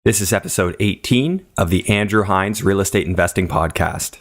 This is episode 18 of the Andrew Hines Real Estate Investing Podcast.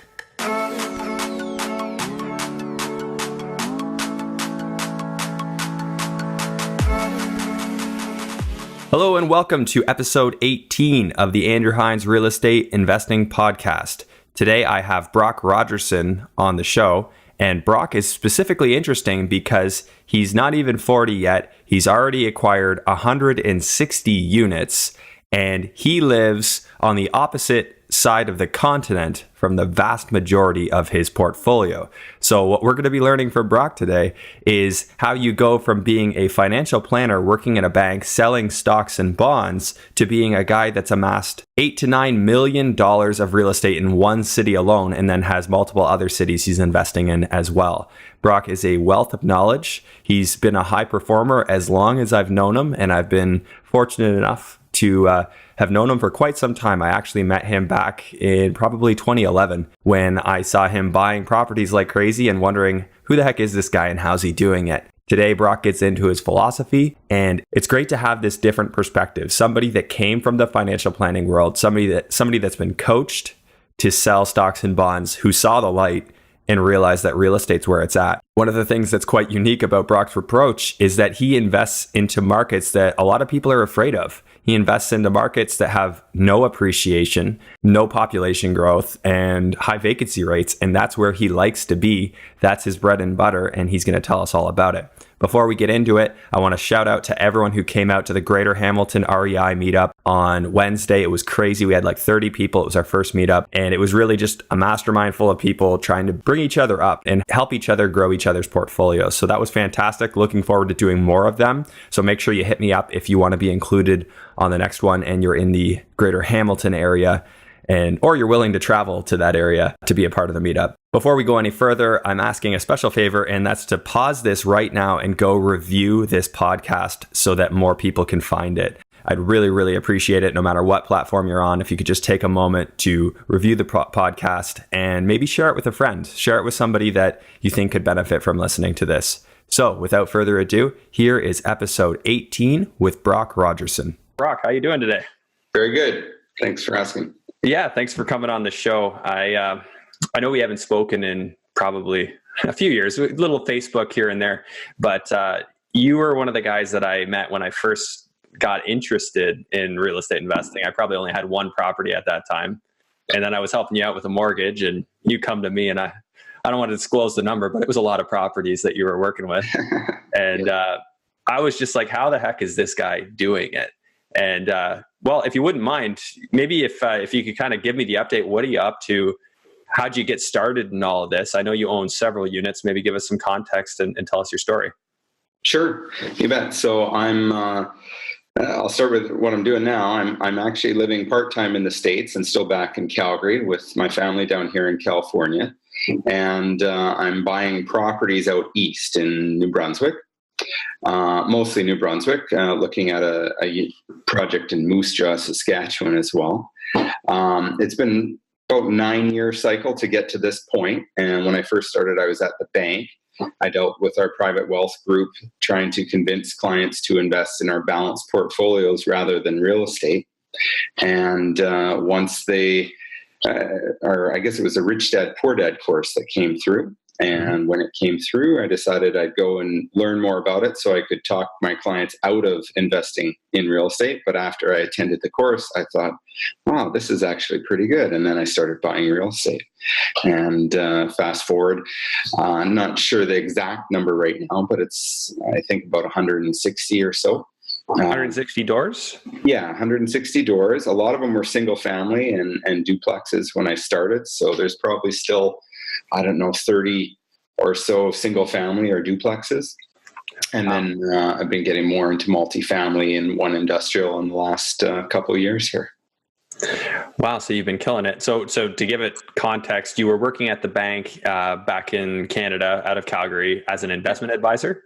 Hello and welcome to episode 18 of the Andrew Hines Real Estate Investing Podcast. Today I have Brock Rogerson on the show, and Brock is specifically interesting because he's not even 40 yet. He's already acquired 160 units, and he lives on the opposite side of the continent from the vast majority of his portfolio. So what we're going to be learning from Brock today is how you go from being a financial planner working in a bank selling stocks and bonds to being a guy that's amassed $8 to $9 million of real estate in one city alone and then has multiple other cities he's investing in as well. Brock is a wealth of knowledge. He's been a high performer as long as I've known him, and I've been fortunate enough to have known him for quite some time. I actually met him back in probably 2011 when I saw him buying properties like crazy and wondering, who the heck is this guy and how's he doing it? Today, Brock gets into his philosophy, and it's great to have this different perspective. Somebody that came from the financial planning world, somebody that's been coached to sell stocks and bonds, who saw the light and realized that real estate's where it's at. One of the things that's quite unique about Brock's approach is that he invests into markets that a lot of people are afraid of. He invests into markets that have no appreciation, no population growth, and high vacancy rates. And that's where he likes to be. That's his bread and butter, and he's going to tell us all about it. Before we get into it, I want to shout out to everyone who came out to the Greater Hamilton REI meetup on Wednesday. It was crazy. We had like 30 people. It was our first meetup, and it was really just a mastermind full of people trying to bring each other up and help each other grow each other's portfolios. So that was fantastic. Looking forward to doing more of them. So make sure you hit me up if you want to be included on the next one and you're in the Greater Hamilton area, or you're willing to travel to that area to be a part of the meetup. Before we go any further, I'm asking a special favor, and that's to pause this right now and go review this podcast so that more people can find it. I'd really, really appreciate it no matter what platform you're on. If you could just take a moment to review the podcast and maybe share it with a friend. Share it with somebody that you think could benefit from listening to this. So without further ado, here is episode 18 with Brock Rogerson. Brock, how you doing today? Very good. Thanks for asking. Yeah, thanks for coming on the show. I know we haven't spoken in probably a few years, a little Facebook here and there, but you were one of the guys that I met when I first got interested in real estate investing. I probably only had one property at that time. And then I was helping you out with a mortgage, and you come to me, and I don't want to disclose the number, but it was a lot of properties that you were working with. And I was just like, how the heck is this guy doing it? And well, if you wouldn't mind, maybe if you could kind of give me the update, what are you up to? How'd you get started in all of this? I know you own several units. Maybe give us some context and tell us your story. Sure, you bet. So I'll start with what I'm doing now. I'm actually living part-time in the States and still back in Calgary with my family down here in California. And I'm buying properties out east in New Brunswick. Mostly New Brunswick, looking at a project in Moose Jaw, Saskatchewan as well. It's been about a 9-year cycle to get to this point. And when I first started, I was at the bank. I dealt with our private wealth group, trying to convince clients to invest in our balanced portfolios rather than real estate. And once I guess it was a Rich Dad, Poor Dad course that came through. And when it came through, I decided I'd go and learn more about it so I could talk my clients out of investing in real estate. But after I attended the course, I thought, wow, this is actually pretty good. And then I started buying real estate. And fast forward, I'm not sure the exact number right now, but it's, I think, about 160 or so. 160 doors? Yeah, 160 doors. A lot of them were single family and duplexes when I started. So there's probably still, 30 or so single family or duplexes. And then I've been getting more into multifamily and one industrial in the last couple of years here. Wow. So you've been killing it. So to give it context, you were working at the bank back in Canada out of Calgary as an investment advisor?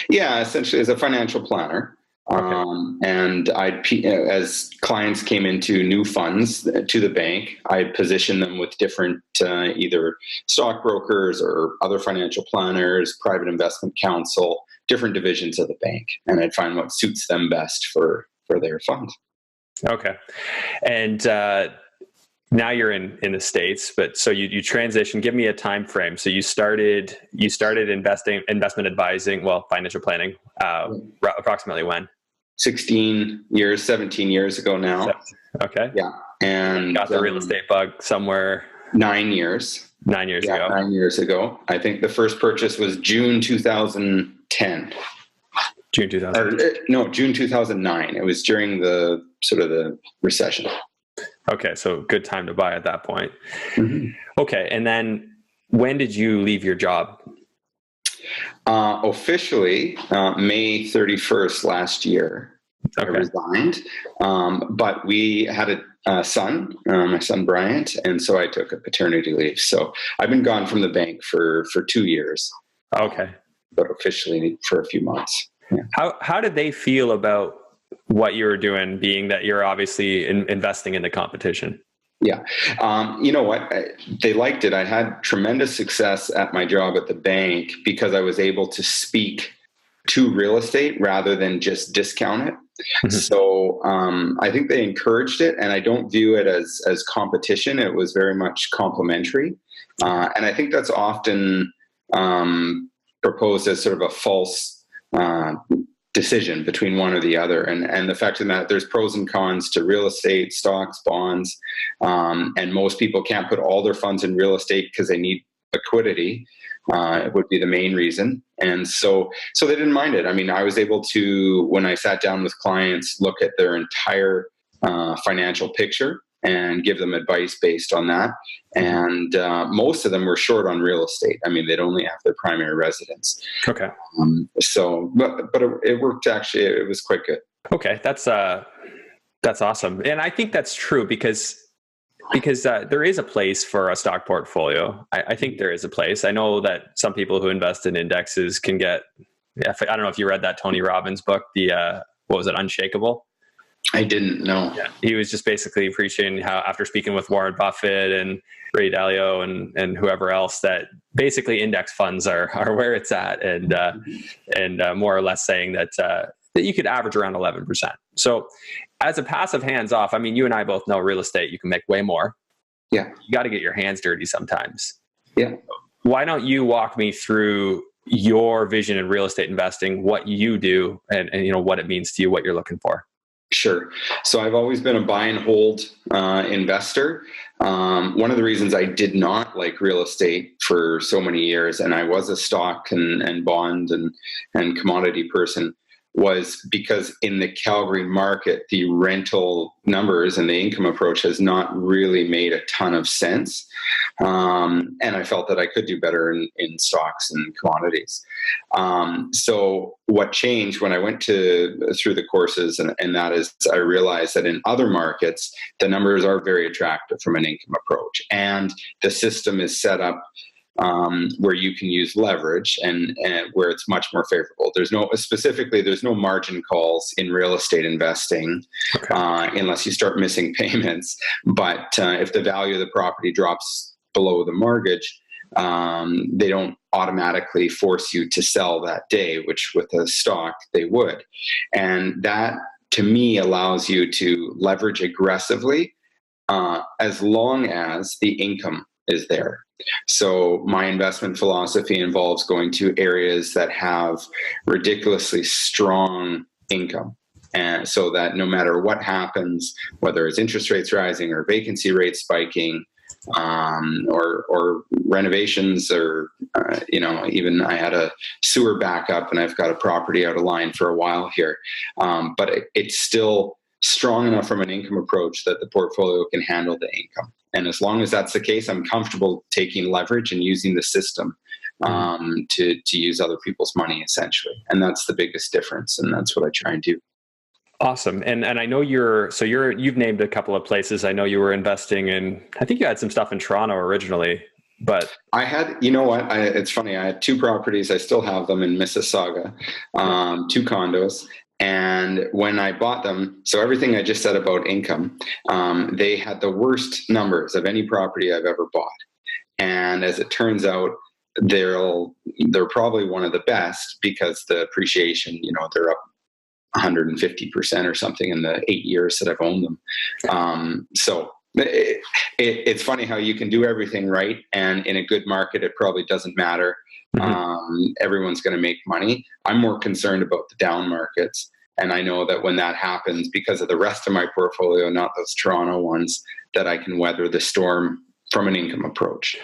Yeah, essentially as a financial planner. Okay. And as clients came into new funds to the bank, I'd position them with different either stockbrokers or other financial planners, private investment counsel, different divisions of the bank, and I'd find what suits them best for their fund. Okay. And now you're in the States, but so you transitioned. Give me a time frame. So you started investment advising, well, financial planning, approximately when? 16 years, 17 years ago now. Okay. Yeah. And got the real estate bug somewhere 9 years. 9 years ago. 9 years ago. I think the first purchase was June 2010. June 2000. No, June 2009. It was during the sort of the recession. Okay, so good time to buy at that point. Mm-hmm. Okay, and then when did you leave your job? Officially, May 31st last year. Okay. I resigned, but we had a son, my son Bryant, and so I took a paternity leave. So I've been gone from the bank for 2 years. Okay, but officially for a few months. Yeah. How did they feel about what you were doing, being that you're obviously investing in the competition? Yeah. You know what? They liked it. I had tremendous success at my job at the bank because I was able to speak to real estate rather than just discount it. Mm-hmm. So I think they encouraged it, and I don't view it as competition. It was very much complementary. And I think that's often proposed as sort of a false decision between one or the other. And the fact of that, there's pros and cons to real estate, stocks, bonds, and most people can't put all their funds in real estate because they need liquidity. It would be the main reason. And so they didn't mind it. I mean, I was able to, when I sat down with clients, look at their entire financial picture and give them advice based on that. And most of them were short on real estate. I mean, they'd only have their primary residence. Okay. But it worked actually. It was quite good. Okay, that's awesome, and I think that's true because there is a place for a stock portfolio. I think there is a place. I know that some people who invest in indexes can get. I don't know if you read that Tony Robbins book, the what was it, Unshakable? I didn't know. Yeah. He was just basically preaching how, after speaking with Warren Buffett and Ray Dalio and whoever else, that basically index funds are where it's at, and more or less saying that you could average around 11%. So as a passive hands off, I mean, you and I both know real estate, you can make way more. Yeah. You got to get your hands dirty sometimes. Yeah. Why don't you walk me through your vision in real estate investing, what you do, and you know what it means to you, what you're looking for? Sure. So I've always been a buy and hold investor. One of the reasons I did not like real estate for so many years, and I was a stock and bond and commodity person, was because in the Calgary market, the rental numbers and the income approach has not really made a ton of sense. And I felt that I could do better in stocks and commodities. So what changed when I went through the courses, and that is I realized that in other markets, the numbers are very attractive from an income approach. And the system is set up where you can use leverage and where it's much more favorable. There's no margin calls in real estate investing, okay, unless you start missing payments. But if the value of the property drops below the mortgage, they don't automatically force you to sell that day, which with a stock they would. And that, to me, allows you to leverage aggressively as long as the income is there. So my investment philosophy involves going to areas that have ridiculously strong income. And so that no matter what happens, whether it's interest rates rising or vacancy rates spiking, or renovations, or even I had a sewer backup, and I've got a property out of line for a while here, but it's still strong enough from an income approach that the portfolio can handle the income. And as long as that's the case, I'm comfortable taking leverage and using the system to use other people's money, essentially. And that's the biggest difference, and that's what I try and do. Awesome. And I know you've named a couple of places. I know you were investing in, I think you had some stuff in Toronto originally, but I had, it's funny. I had 2 properties. I still have them in Mississauga, 2 condos. And when I bought them, so everything I just said about income, they had the worst numbers of any property I've ever bought. And as it turns out, they're probably one of the best because the appreciation, they're up 150% or something in the 8 years that I've owned them. So it's funny how you can do everything right, and in a good market, it probably doesn't matter. Everyone's going to make money. I'm more concerned about the down markets. And I know that when that happens, because of the rest of my portfolio, not those Toronto ones, that I can weather the storm from an income approach.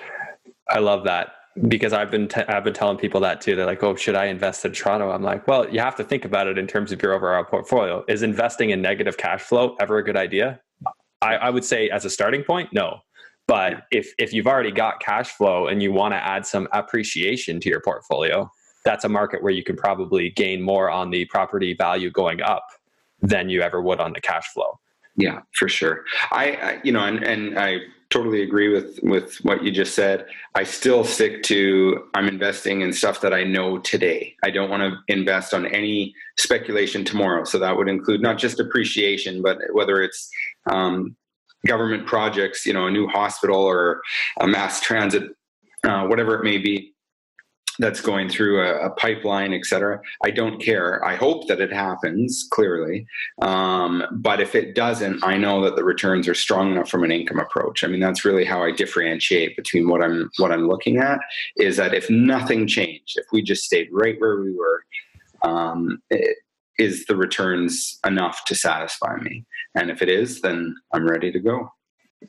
I love that, because I've been telling people that too. They're like, "Oh, should I invest in Toronto?" I'm like, "Well, you have to think about it in terms of your overall portfolio. Is investing in negative cash flow ever a good idea?" I would say as a starting point, no. But if you've already got cash flow and you want to add some appreciation to your portfolio, that's a market where you can probably gain more on the property value going up than you ever would on the cash flow. Yeah, for sure. I totally agree with what you just said. I still stick to, I'm investing in stuff that I know today. I don't want to invest on any speculation tomorrow. So that would include not just appreciation, but whether it's government projects, a new hospital or a mass transit, whatever it may be, that's going through a pipeline, et cetera. I don't care. I hope that it happens, clearly. But if it doesn't, I know that the returns are strong enough from an income approach. I mean, that's really how I differentiate between what I'm looking at, is that if nothing changed, if we just stayed right where we were, is the returns enough to satisfy me? And if it is, then I'm ready to go.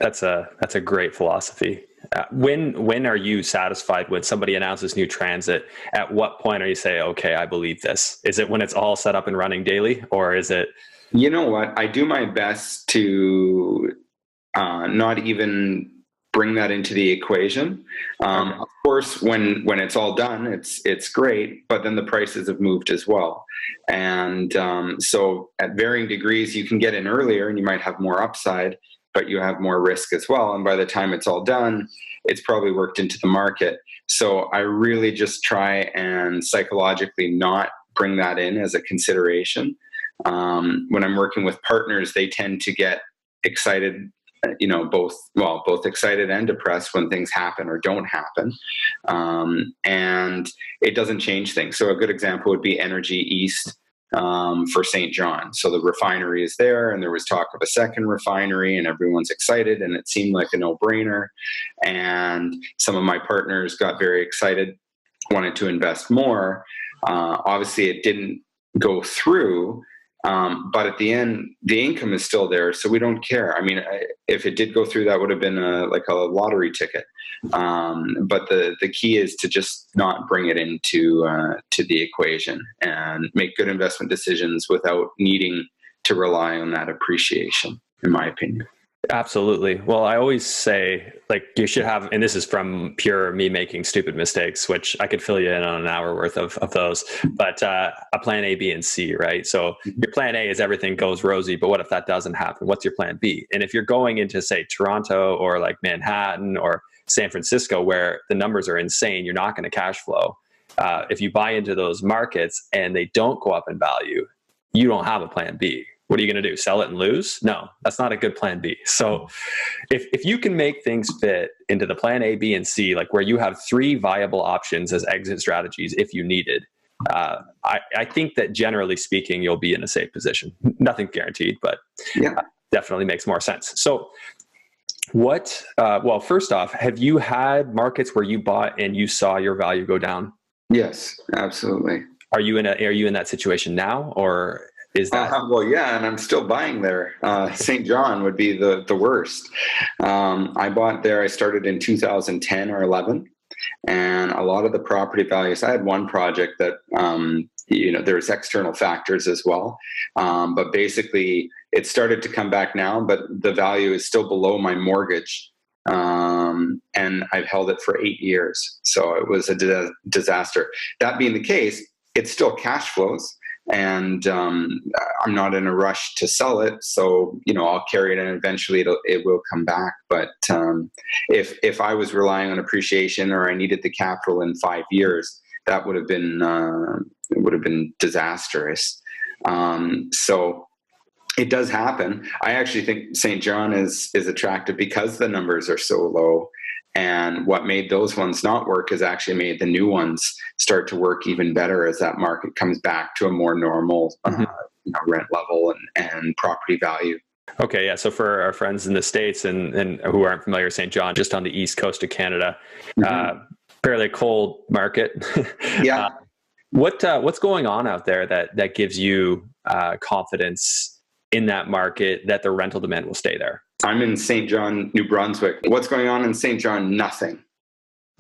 That's a great philosophy. When are you satisfied when somebody announces new transit? At what point are you say, okay, I believe this? Is it when it's all set up and running daily, or is it? You know what? I do my best to not even bring that into the equation. Of course, when it's all done, it's great, but then the prices have moved as well. And so at varying degrees, you can get in earlier and you might have more upside, but you have more risk as well. And by the time it's all done, it's probably worked into the market. So I really just try and psychologically not bring that in as a consideration. When I'm working with partners, they tend to get excited, both excited and depressed when things happen or don't happen. And it doesn't change things. So a good example would be Energy East. For St. John. So the refinery is there, and there was talk of a second refinery, and everyone's excited, and it seemed like a no-brainer. And some of my partners got very excited, wanted to invest more. Obviously, it didn't go through, but at the end, the income is still there, so we don't care. I mean, if it did go through, that would have been like a lottery ticket. But the key is to just not bring it into to the equation and make good investment decisions without needing to rely on that appreciation, in my opinion. Absolutely. Well, I always say, like, you should have, and this is from pure me making stupid mistakes, which I could fill you in on an hour worth of those, but a plan A, B, and C, right? So your plan A is everything goes rosy, but what if that doesn't happen? What's your plan B? And if you're going into, say, Toronto or like Manhattan or San Francisco, where the numbers are insane, you're not going to cash flow. If you buy into those markets and they don't go up in value, you don't have a plan B. What are you going to do? Sell it and lose? No, that's not a good plan B. So if you can make things fit into the plan A, B, and C, like where you have 3 viable options as exit strategies if you needed, I think that generally speaking, you'll be in a safe position. Nothing's guaranteed, but definitely makes more sense. So well, first off, have you had markets where you bought and you saw your value go down? Yes, absolutely. Are you in that situation now, or is that? Well, yeah, and I'm still buying there. St. John would be the worst. I bought there. I started in 2010 or 11, and a lot of the property values. I had one project that there's external factors as well, but basically it started to come back now. But the value is still below my mortgage, and I've held it for 8 years. So it was a disaster. That being the case, it still cash flows. And I'm not in a rush to sell it, so I'll carry it, and eventually it will come back. But if I was relying on appreciation, or I needed the capital in 5 years, that would have been disastrous. So it does happen. I actually think St. John is attractive because the numbers are so low. And what made those ones not work has actually made the new ones start to work even better as that market comes back to a more normal rent level and property value. Okay, yeah. So for our friends in the States and who aren't familiar with St. John, just on the east coast of Canada, fairly cold market. Yeah. What's going on out there that gives you confidence in that market that the rental demand will stay there? I'm in St. John, New Brunswick. What's going on in St. John? Nothing.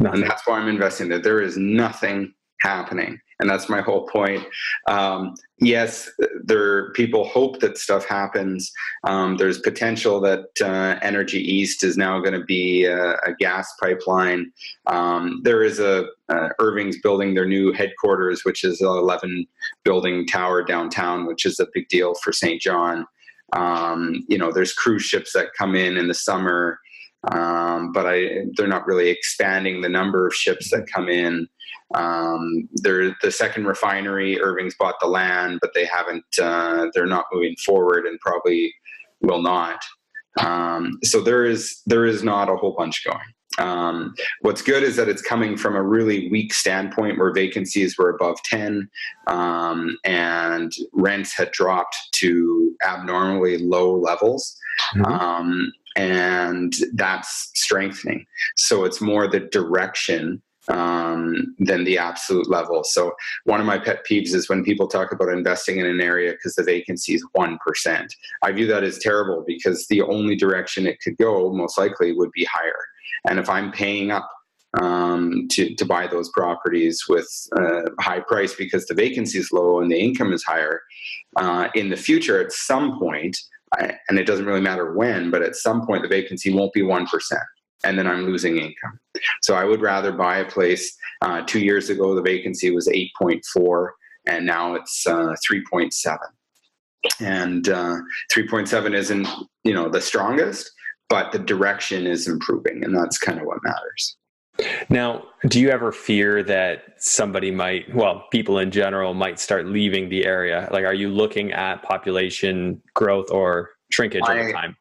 And that's why I'm investing there. There is nothing happening. And that's my whole point. Yes, people hope that stuff happens. There's potential that Energy East is now going to be a gas pipeline. There is Irving's building their new headquarters, which is an 11 building tower downtown, which is a big deal for St. John. There's cruise ships that come in the summer, but they're not really expanding the number of ships that come in. The second refinery, Irving's bought the land, but they haven't. They're not moving forward, and probably will not. So there is not a whole bunch going. What's good is that it's coming from a really weak standpoint where vacancies were above 10, and rents had dropped to abnormally low levels. And that's strengthening. So it's more the direction than the absolute level. So one of my pet peeves is when people talk about investing in an area because the vacancy is 1%. I view that as terrible because the only direction it could go most likely would be higher. And if I'm paying up to buy those properties with a high price because the vacancy is low and the income is higher, in the future at some point, and it doesn't really matter when, but at some point the vacancy won't be 1%. And then I'm losing income. So I would rather buy a place. 2 years ago, the vacancy was 8.4, and now it's 3.7. And 3.7 isn't, the strongest, but the direction is improving, and that's kind of what matters. Now, do you ever fear that people in general might start leaving the area? Like, are you looking at population growth or shrinkage over time?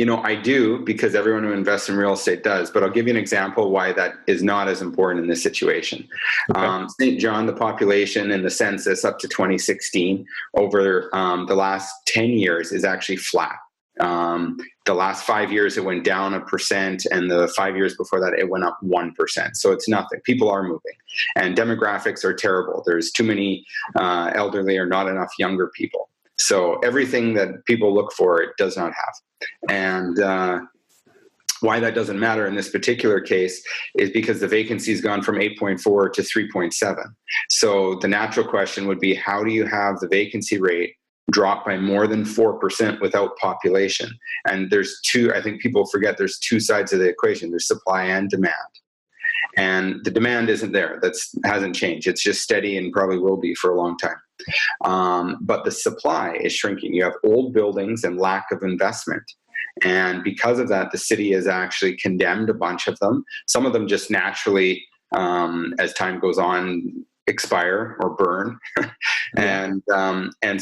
I do, because everyone who invests in real estate does, but I'll give you an example why that is not as important in this situation. Okay. St. John, the population in the census up to 2016 over the last 10 years is actually flat. The last 5 years, it went down 1%, and the 5 years before that, it went up 1%. So it's nothing. People are moving, and demographics are terrible. There's too many elderly or not enough younger people. So everything that people look for, it does not have. And why that doesn't matter in this particular case is because the vacancy has gone from 8.4 to 3.7. So the natural question would be, how do you have the vacancy rate drop by more than 4% without population? And I think people forget there's two sides of the equation. There's supply and demand. And the demand isn't there. That hasn't changed. It's just steady and probably will be for a long time. But the supply is shrinking. You have old buildings and lack of investment. And because of that, the city has actually condemned a bunch of them. Some of them just naturally, as time goes on, expire or burn. And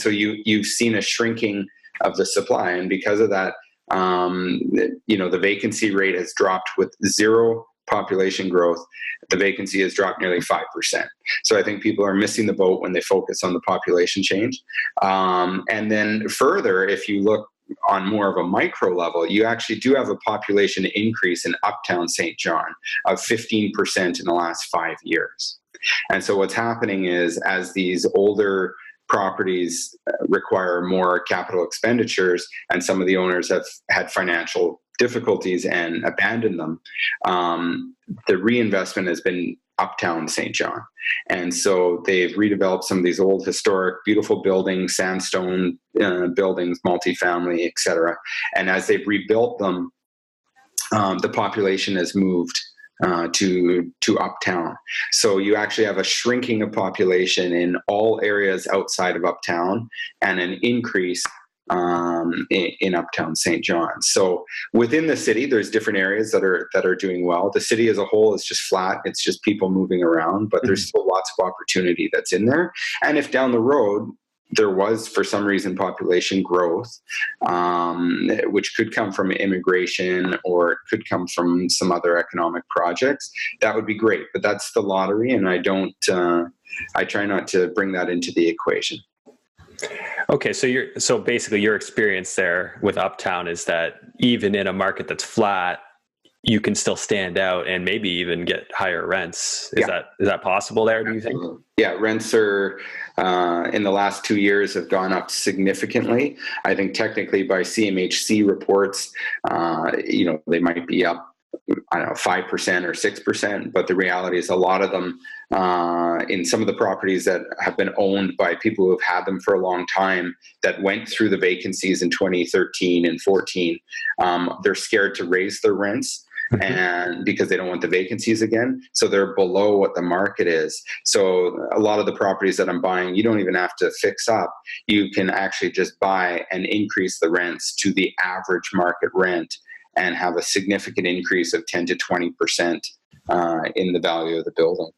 so you've seen a shrinking of the supply. And because of that, the vacancy rate has dropped with zero population growth. The vacancy has dropped nearly 5%. So I think people are missing the boat when they focus on the population change. And then further, if you look on more of a micro level, you actually do have a population increase in Uptown St. John of 15% in the last 5 years. And so what's happening is, as these older properties require more capital expenditures, and some of the owners have had financial difficulties and abandoned them, the reinvestment has been Uptown St. John. And so they've redeveloped some of these old, historic, beautiful buildings, sandstone buildings, multifamily, et cetera. And as they've rebuilt them, the population has moved to Uptown. So you actually have a shrinking of population in all areas outside of Uptown, and an increase in Uptown St. John. So within the city, there's different areas that are doing well. The city as a whole is just flat. It's just people moving around, but there's still lots of opportunity that's in there. And if down the road there was, for some reason, population growth, which could come from immigration or it could come from some other economic projects, that would be great. But that's the lottery, and I try not to bring that into the equation. Okay, so basically your experience there with Uptown is that even in a market that's flat, you can still stand out and maybe even get higher rents. Is that possible there, do you think? Yeah, rents are in the last 2 years have gone up significantly. I think technically by CMHC reports, they might be up, I don't know, 5% or 6%, but the reality is a lot of them in some of the properties that have been owned by people who have had them for a long time that went through the vacancies in 2013 and 14, they're scared to raise their rents. And because they don't want the vacancies again, so they're below what the market is. So a lot of the properties that I'm buying, you don't even have to fix up. You can actually just buy and increase the rents to the average market rent and have a significant increase of 10 to 20% in the value of the building.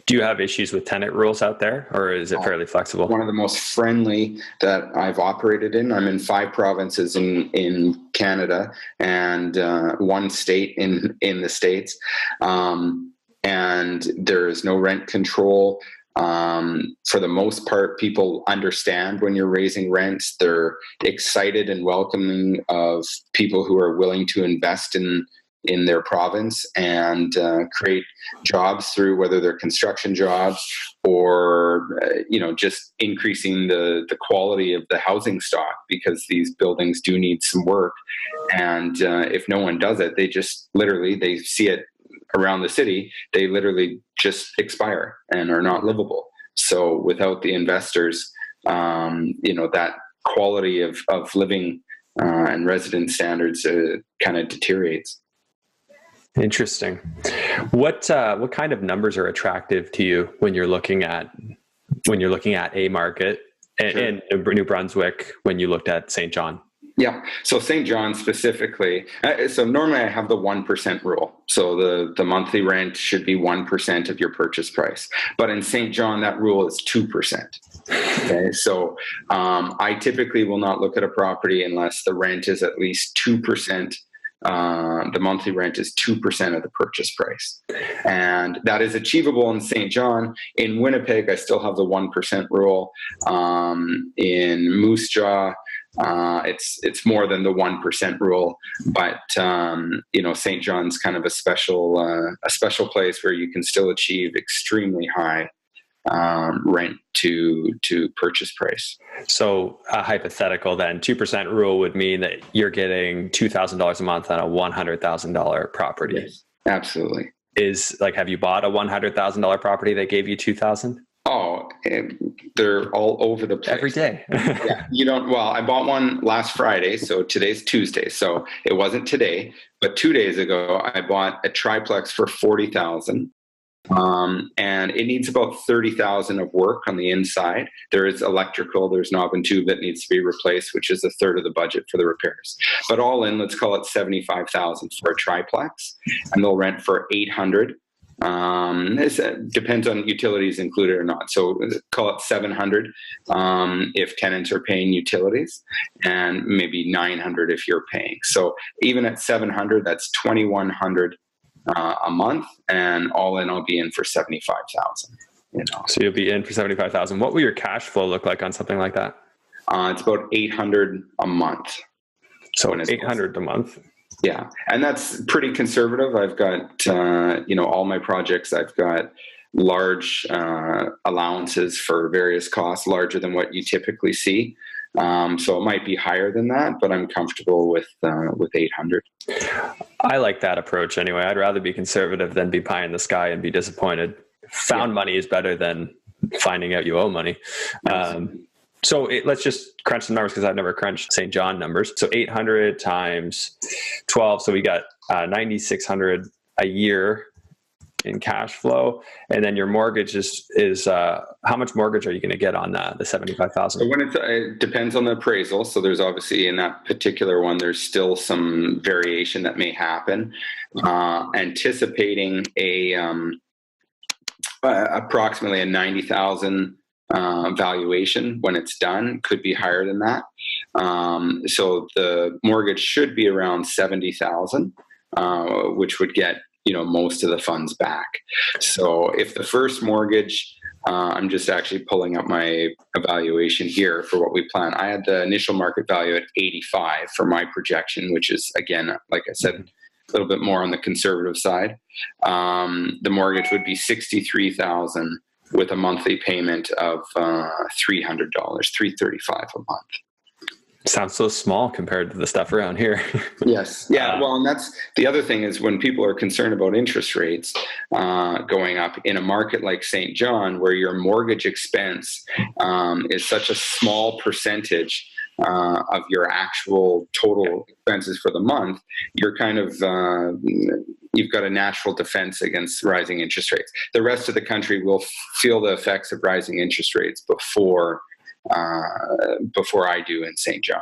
Do you have issues with tenant rules out there, or is it fairly flexible? One of the most friendly that I've operated in. I'm in 5 provinces in Canada and 1 state in the States. And there is no rent control. For the most part, people understand when you're raising rents. They're excited and welcoming of people who are willing to invest in their province and create jobs through whether they're construction jobs or just increasing the quality of the housing stock, because these buildings do need some work. And if no one does it, they just literally, they see it around the city, they literally just expire and are not livable. So without the investors, that quality of living and resident standards kind of deteriorates. Interesting. What kind of numbers are attractive to you when you're looking at a market in New Brunswick when you looked at St. John? Yeah. So St. John specifically. So normally I have the 1% rule. So the monthly rent should be 1% of your purchase price. But in St. John, that rule is 2%. Okay. So I typically will not look at a property unless the rent is at least 2%. The monthly rent is 2% of the purchase price. And that is achievable in St. John. In Winnipeg, I still have the 1% rule. In Moose Jaw, it's more than the 1% rule, but St. John's kind of a special place where you can still achieve extremely high rent to purchase price. So hypothetical then, 2% rule would mean that you're getting $2,000 a month on a $100,000 property. Yes, absolutely. Have you bought a $100,000 property that gave you $2,000? Oh, they're all over the place. Every day. Yeah, I bought one last Friday, so today's Tuesday. So it wasn't today, but 2 days ago, I bought a triplex for $40,000. And it needs about $30,000 of work on the inside. There is electrical, there's knob and tube that needs to be replaced, which is a third of the budget for the repairs. But all in, let's call it $75,000 for a triplex, and they'll rent for $800. It depends on utilities included or not. So call it $700 if tenants are paying utilities, and maybe $900 if you're paying. So even at $700, that's $2,100 a month, and all in, I'll be in for $75,000. So you'll be in for $75,000. What will your cash flow look like on something like that? It's about $800 a month. So $800 a month. Yeah, and that's pretty conservative. I've got all my projects. I've got large allowances for various costs, larger than what you typically see. So it might be higher than that, but I'm comfortable with 800. I like that approach anyway. I'd rather be conservative than be pie in the sky and be disappointed. Found money is better than finding out you owe money. So let's just crunch some numbers, because I've never crunched St. John numbers. So 800 times 12. So we got 9,600 a year in cash flow, and then your mortgage is how much mortgage are you going to get on the 75,000? So it depends on the appraisal. So there's obviously in that particular one, there's still some variation that may happen. Anticipating approximately a 90,000 valuation when it's done, could be higher than that. So the mortgage should be around 70,000, which would get most of the funds back. So if the first mortgage I'm just actually pulling up my evaluation here for what we plan. I had the initial market value at 85 for my projection, which is, again, like I said, a little bit more on the conservative side. The mortgage would be $63,000 with a monthly payment of $300, $335 a month. Sounds so small compared to the stuff around here. Yes. Yeah. Well, and that's the other thing is when people are concerned about interest rates going up in a market like St. John, where your mortgage expense is such a small percentage of your actual total expenses for the month, you're kind of you've got a natural defense against rising interest rates. The rest of the country will feel the effects of rising interest rates before I do in St. John.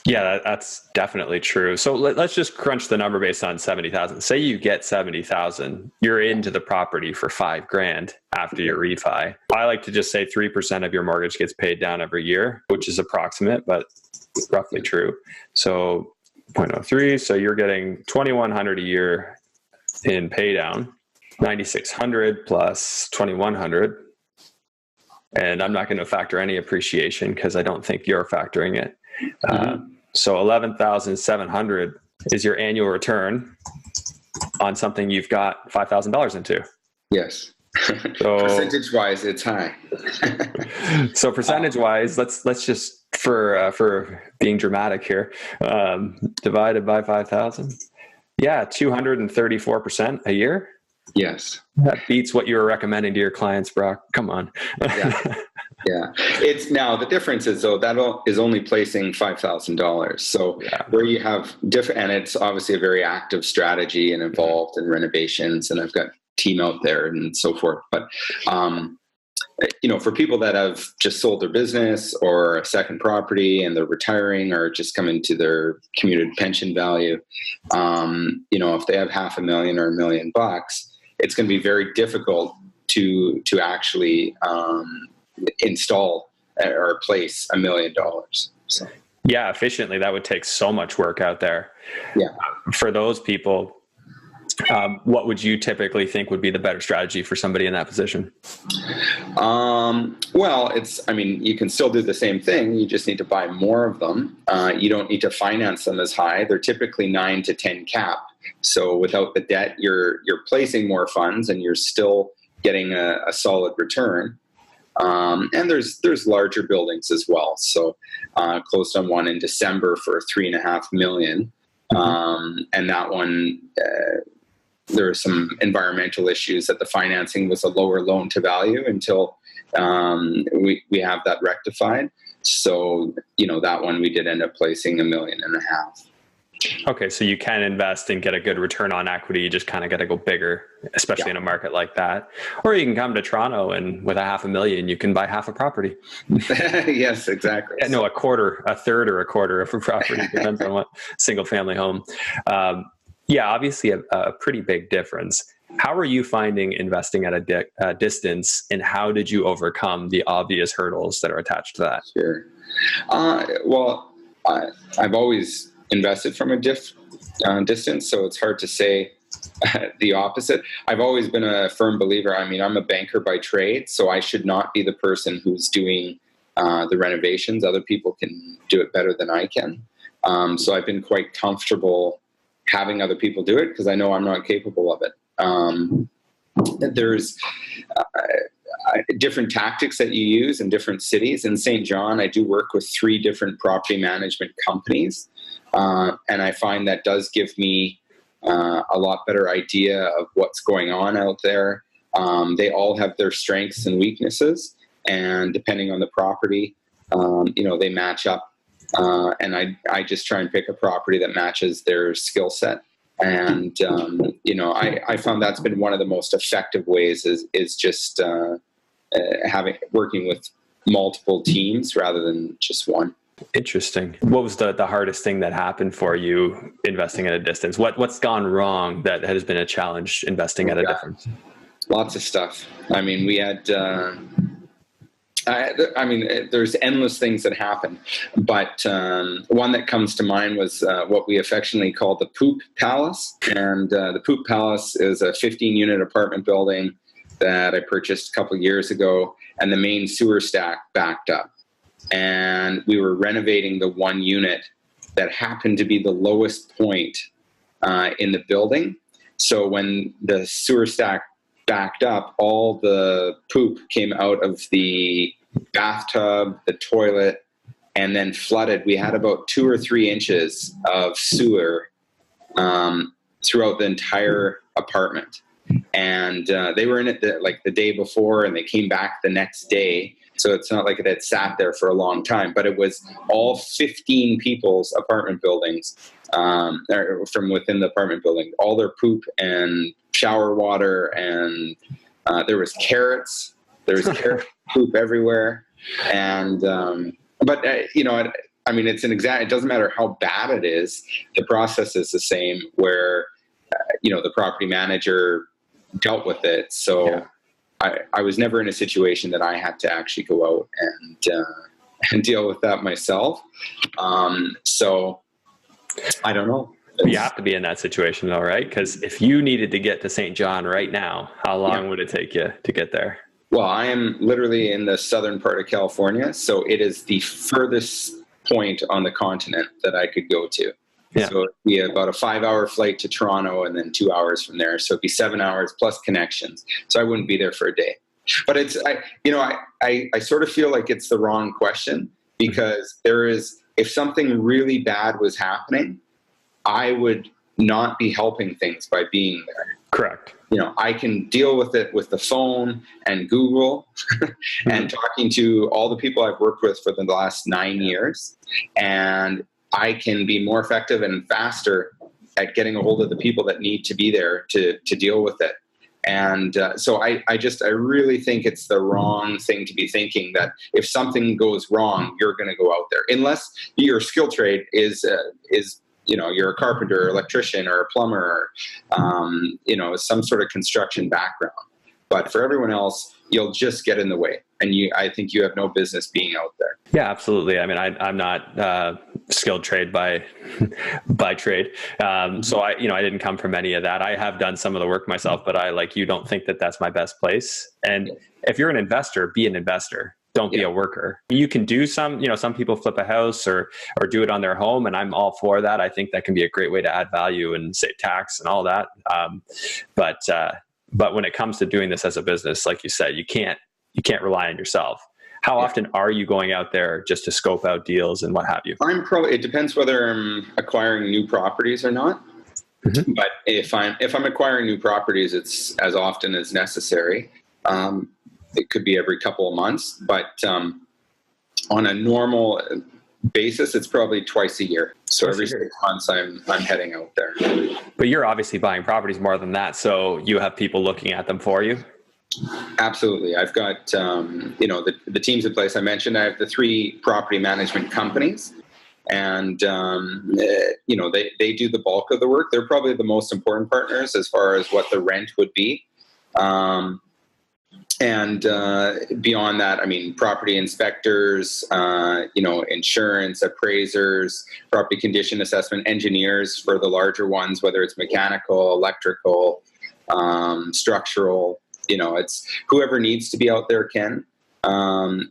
Yeah, that's definitely true. So let's just crunch the number based on 70,000. Say you get 70,000, you're into the property for $5,000 after your refi. I like to just say 3% of your mortgage gets paid down every year, which is approximate, but roughly true. So 0.03. So you're getting $2,100 a year in pay down, $9,600 plus $2,100. And I'm not going to factor any appreciation because I don't think you're factoring it. So $11,700 is your annual return on something you've got $5,000 into. Yes. So percentage-wise, it's high. So percentage-wise, let's just for being dramatic here, divided by 5,000. Yeah, 234% a year. Yes. That beats what you were recommending to your clients, Brock. Come on. Yeah. Yeah. It's now the difference is though that is only placing $5,000. So where you have different, and it's obviously a very active strategy and involved in renovations, and I've got team out there and so forth. But for people that have just sold their business or a second property and they're retiring or just coming to their commuted pension value, if they have $500,000 or $1 million, it's going to be very difficult to actually install or place $1 million. So. Yeah, efficiently, that would take so much work out there. Yeah. For those people, what would you typically think would be the better strategy for somebody in that position? Well, you can still do the same thing. You just need to buy more of them. You don't need to finance them as high. They're typically 9 to 10 cap. So without the debt, you're placing more funds and you're still getting a solid return. And there's larger buildings as well. So closed on one in December for $3.5 million. And that one, there were some environmental issues that the financing was a lower loan to value until we have that rectified. So, that one we did end up placing $1.5 million. Okay, so you can invest and get a good return on equity. You just kind of got to go bigger, especially in a market like that. Or you can come to Toronto and with $500,000, you can buy half a property. Yes, exactly. No, a third or a quarter of a property, depends on what single family home. Obviously a pretty big difference. How are you finding investing at a distance, and how did you overcome the obvious hurdles that are attached to that? Sure. Well, I've always invested from a distance, so it's hard to say the opposite. I've always been a firm believer. I'm a banker by trade, so I should not be the person who's doing the renovations. Other people can do it better than I can. So I've been quite comfortable having other people do it because I know I'm not capable of it. There's different tactics that you use in different cities. In St. John, I do work with 3 different property management companies. And I find that does give me a lot better idea of what's going on out there. They all have their strengths and weaknesses, and depending on the property, they match up. And I just try and pick a property that matches their skill set. And, I found that's been one of the most effective ways is just working with multiple teams rather than just one. Interesting. What was the hardest thing that happened for you investing at a distance? What's gone wrong that has been a challenge investing at a distance? Lots of stuff. We had, there's endless things that happen, but one that comes to mind was what we affectionately call the Poop Palace. And the Poop Palace is a 15-unit apartment building that I purchased a couple of years ago, and the main sewer stack backed up. And we were renovating the one unit that happened to be the lowest point in the building. So when the sewer stack backed up, all the poop came out of the bathtub, the toilet, and then flooded. We had about 2 or 3 inches of sewer throughout the entire apartment. And they were in it the day before, and they came back the next day. So it's not like it had sat there for a long time, but it was all 15 people's apartment buildings from within the apartment building, all their poop and shower water, and there was carrots. There was carrot poop everywhere. And I mean, it doesn't matter how bad it is. The process is the same where, the property manager dealt with it. So yeah. I was never in a situation that I had to actually go out and deal with that myself. So I don't know. You have to be in that situation though, right? Because if you needed to get to St. John right now, how long would it take you to get there? Well, I am literally in the southern part of California, so it is the furthest point on the continent that I could go to. Yeah. So it'd be about a 5-hour flight to Toronto and then 2 hours from there. So it'd be 7 hours plus connections. So I wouldn't be there for a day. But I sort of feel like it's the wrong question, because if something really bad was happening, I would not be helping things by being there. Correct. I can deal with it with the phone and Google and talking to all the people I've worked with for the last 9 years. And I can be more effective and faster at getting a hold of the people that need to be there to deal with it. And so I really think it's the wrong thing to be thinking that if something goes wrong, you're going to go out there, unless your skill trade is you're a carpenter, or electrician, or a plumber, or, some sort of construction background. But for everyone else, you'll just get in the way. And I think you have no business being out there. Yeah, absolutely. I mean, I'm not skilled trade by trade. So I didn't come from any of that. I have done some of the work myself, but I, like you, don't think that that's my best place. And if you're an investor, be an investor. Don't be a worker. You can do some people flip a house or do it on their home, and I'm all for that. I think that can be a great way to add value and save tax and all that. But when it comes to doing this as a business, like you said, you can't rely on yourself. How often are you going out there just to scope out deals and what have you? It depends whether I'm acquiring new properties or not. Mm-hmm. But if I'm acquiring new properties, it's as often as necessary. It could be every couple of months, but on a normal basis, it's probably twice a year. So every 6 months, I'm heading out there. But you're obviously buying properties more than that, so you have people looking at them for you. Absolutely, I've got the teams in place. I mentioned I have the 3 property management companies, and they do the bulk of the work. They're probably the most important partners as far as what the rent would be. And beyond that, I mean, property inspectors, insurance, appraisers, property condition assessment, engineers for the larger ones, whether it's mechanical, electrical, structural, it's whoever needs to be out there can. But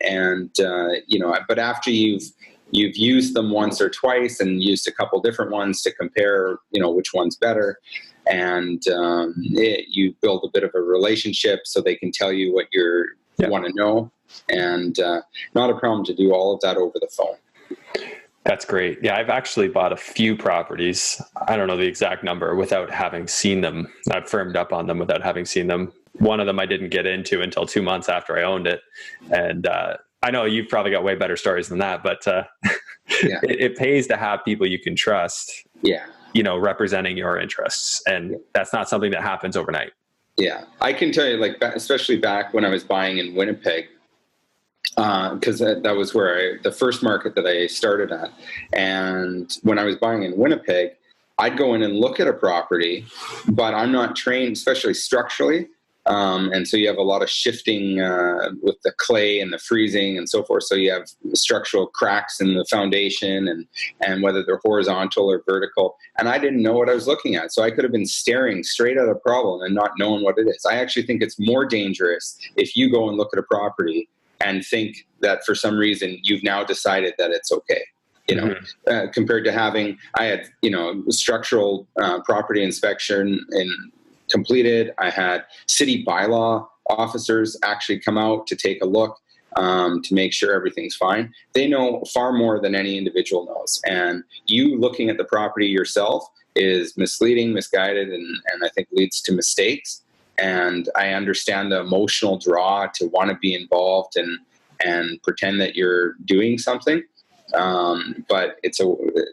after you've used them once or twice and used a couple different ones to compare, which one's better. And you build a bit of a relationship so they can tell you what you want to know, and not a problem to do all of that over the phone. That's great. Yeah, I've actually bought a few properties. I don't know the exact number without having seen them. I've firmed up on them without having seen them. One of them I didn't get into until 2 months after I owned it. And I know you've probably got way better stories than that, but it pays to have people you can trust. Yeah. Representing your interests. And that's not something that happens overnight. Yeah. I can tell you, especially back when I was buying in Winnipeg, because that was the first market that I started at. And when I was buying in Winnipeg, I'd go in and look at a property, but I'm not trained, especially structurally. And so you have a lot of shifting with the clay and the freezing and so forth. So you have structural cracks in the foundation and whether they're horizontal or vertical. And I didn't know what I was looking at. So I could have been staring straight at a problem and not knowing what it is. I actually think it's more dangerous if you go and look at a property and think that for some reason you've now decided that it's okay. Compared to having, I had, structural property inspection completed. I had city bylaw officers actually come out to take a look to make sure everything's fine. They know far more than any individual knows. And you looking at the property yourself is misleading, misguided, and I think leads to mistakes. And I understand the emotional draw to want to be involved and pretend that you're doing something. But it's